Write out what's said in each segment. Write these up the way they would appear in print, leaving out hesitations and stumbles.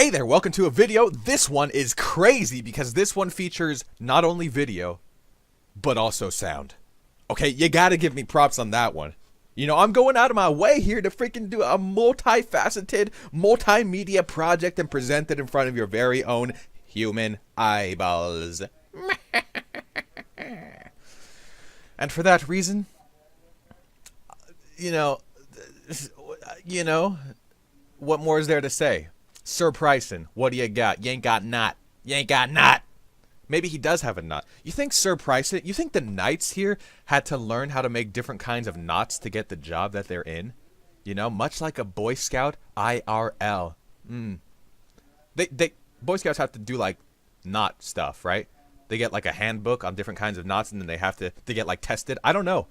Hey there, welcome to a video. This one is crazy because this one features not only video, but also sound. Okay, you gotta give me props on that one. You know, I'm going out of my way here to freaking do a multifaceted, multimedia project and present it in front of your very own human eyeballs. And for that reason, you know, what more is there to say? Sir Prysin, what do you got? You ain't got not. You ain't got not. Maybe he does have a knot. You think Sir Prysin, you think the knights here had to learn how to make different kinds of knots to get the job that they're in? You know, much like a Boy Scout IRL. Boy Scouts have to do like knot stuff, right? They get like a handbook on different kinds of knots and then they have to get like tested. I don't know.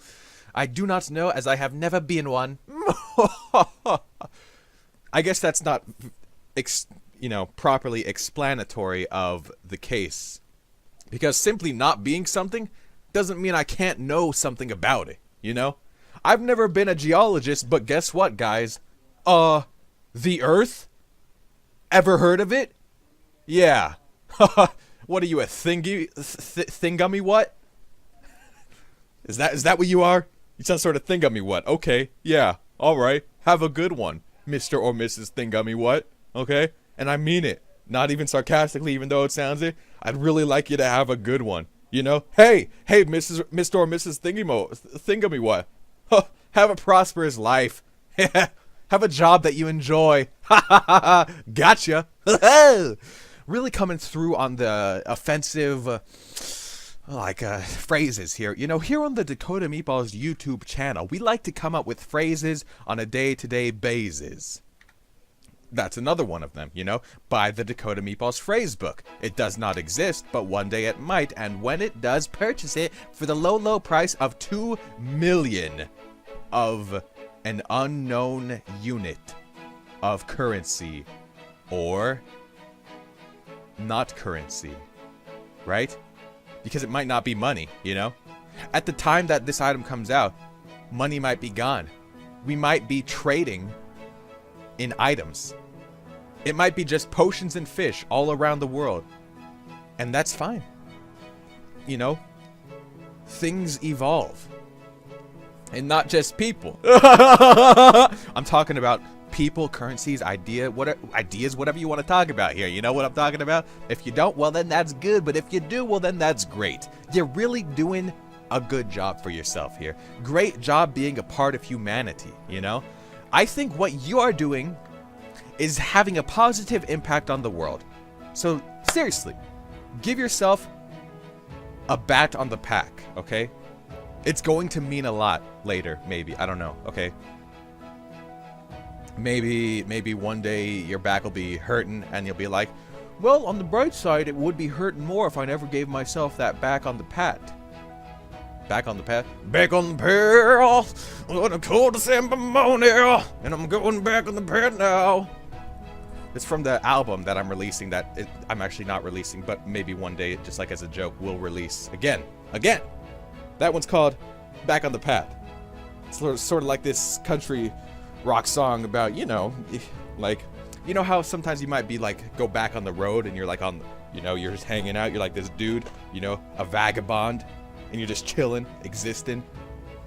I do not know as I have never been one. I guess that's not properly explanatory of the case. Because simply not being something doesn't mean I can't know something about it, you know? I've never been a geologist, but guess what, guys? The Earth? Ever heard of it? Yeah. What are you, a thingummy what? Is that what you are? You sound sort of thingummy what? Okay, yeah, alright. Have a good one, Mr. or Mrs. Thingummy what? Okay? And I mean it. Not even sarcastically, even though it sounds it. I'd really like you to have a good one. You know? Hey, Mr. or Mrs. Thingummy what? Have a prosperous life. Have a job that you enjoy. Gotcha. Really coming through on the offensive, phrases here. You know, here on the Dakota Meatballs YouTube channel, we like to come up with phrases on a day-to-day basis. That's another one of them, you know, buy the Dakota Meatballs phrase book. It does not exist, but one day it might, and when it does, purchase it for the low, low price of 2 million of an unknown unit of currency, or not currency, right? Because it might not be money, you know? At the time that this item comes out, money might be gone. We might be trading in items. It might be just potions and fish all around the world. And that's fine. You know? Things evolve. And not just people. I'm talking about people, currencies, ideas, whatever you want to talk about here. You know what I'm talking about? If you don't, well then that's good. But if you do, well then that's great. You're really doing a good job for yourself here. Great job being a part of humanity, you know? I think what you are doing is having a positive impact on the world. So seriously, give yourself a bat on the pack, okay? It's going to mean a lot later, maybe. I don't know, okay? Maybe one day your back will be hurting and you'll be like, well, on the bright side, it would be hurting more if I never gave myself that back on the pat. Back on the path. Back on the path on a cold December morning, and I'm going back on the path now. It's from the album that I'm releasing I'm actually not releasing, but maybe one day, just like as a joke, we'll release again. That one's called Back on the Path. It's sort of like this country rock song about, you know, like, you know how sometimes you might be like, go back on the road and you're like you're just hanging out. You're like this dude, you know, a vagabond. And you're just chilling, existing.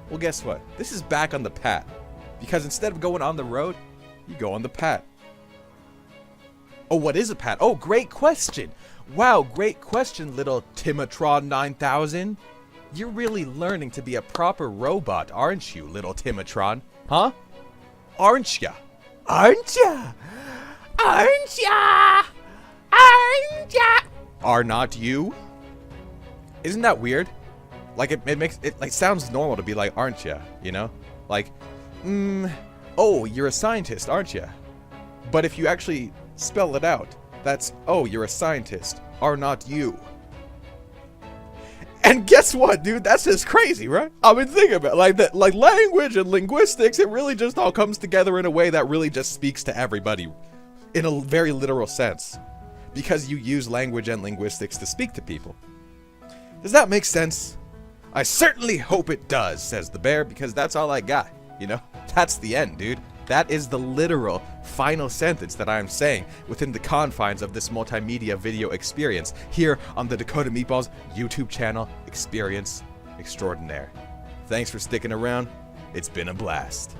Well, guess what? This is back on the path. Because instead of going on the road, you go on the path. Oh, what is a path? Oh, great question. Wow, great question, little Timatron 9000. You're really learning to be a proper robot, aren't you, little Timatron? Huh? Aren't ya? Aren't ya? Aren't ya? Aren't ya? Are not you? Isn't that weird? Like, it makes it, like, sounds normal to be like, aren't ya? You know? Like, oh, you're a scientist, aren't ya? But if you actually spell it out, that's, oh, you're a scientist, are not you? And guess what, dude? That's just crazy, right? I mean, think about it. Like, that, like, language and linguistics, it really just all comes together in a way that really just speaks to everybody in a very literal sense. Because you use language and linguistics to speak to people. Does that make sense? I certainly hope it does, says the bear, because that's all I got, you know? That's the end, dude. That is the literal final sentence that I am saying within the confines of this multimedia video experience here on the Dakota Meatballs YouTube channel Experience Extraordinaire. Thanks for sticking around. It's been a blast.